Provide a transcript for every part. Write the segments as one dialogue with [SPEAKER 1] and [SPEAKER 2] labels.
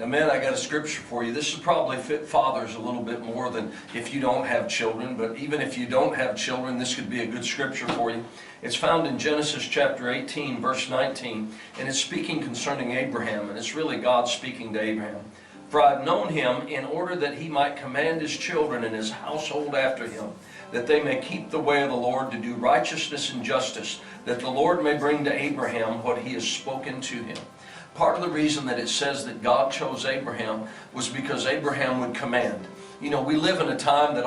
[SPEAKER 1] Now, man, I got a scripture for you. This will probably fit fathers a little bit more than if you don't have children. But even if you don't have children, this could be a good scripture for you. It's found in Genesis chapter 18, verse 19. And it's speaking concerning Abraham. And it's really God speaking to Abraham. For I've known him in order that he might command his children and his household after him, that they may keep the way of the Lord to do righteousness and justice, that the Lord may bring to Abraham what he has spoken to him. Part of the reason that it says that God chose Abraham was because Abraham would command. You know, we live in a time that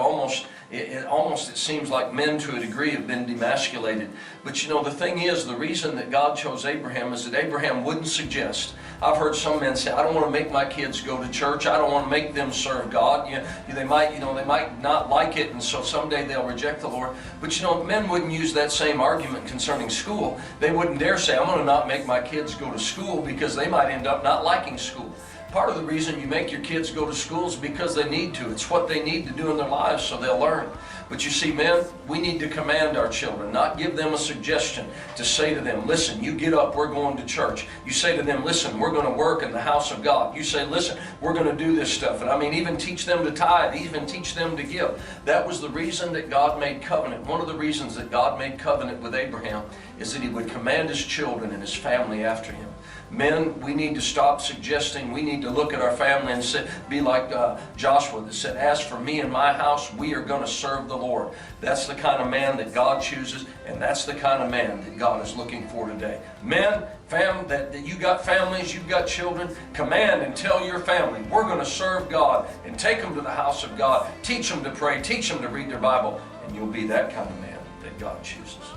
[SPEAKER 1] it seems like men to a degree have been demasculated. But you know, the thing is, the reason that God chose Abraham is that Abraham wouldn't suggest. I've heard some men say, I don't want to make my kids go to church. I don't want to make them serve God. They might not like it, and so someday they'll reject the Lord. But you know, men wouldn't use that same argument concerning school. They wouldn't dare say, I'm going to not make my kids go to school because they might end up not liking school. Part of the reason you make your kids go to school is because they need to. It's what they need to do in their lives, so they'll learn. But you see, men, we need to command our children, not give them a suggestion to say to them, listen, you get up, we're going to church. You say to them, listen, we're going to work in the house of God. You say, listen, we're going to do this stuff. And I mean, even teach them to tithe, even teach them to give. That was the reason that God made covenant. One of the reasons that God made covenant with Abraham is that he would command his children and his family after him. Men, we need to stop suggesting. We need to look at our family and say, be like Joshua that said, as for me and my house, we are going to serve the Lord. That's the kind of man that God chooses, and that's the kind of man that God is looking for today. Men, that you got families, you've got children, command and tell your family, we're going to serve God, and take them to the house of God. Teach them to pray, teach them to read their Bible, and you'll be that kind of man that God chooses.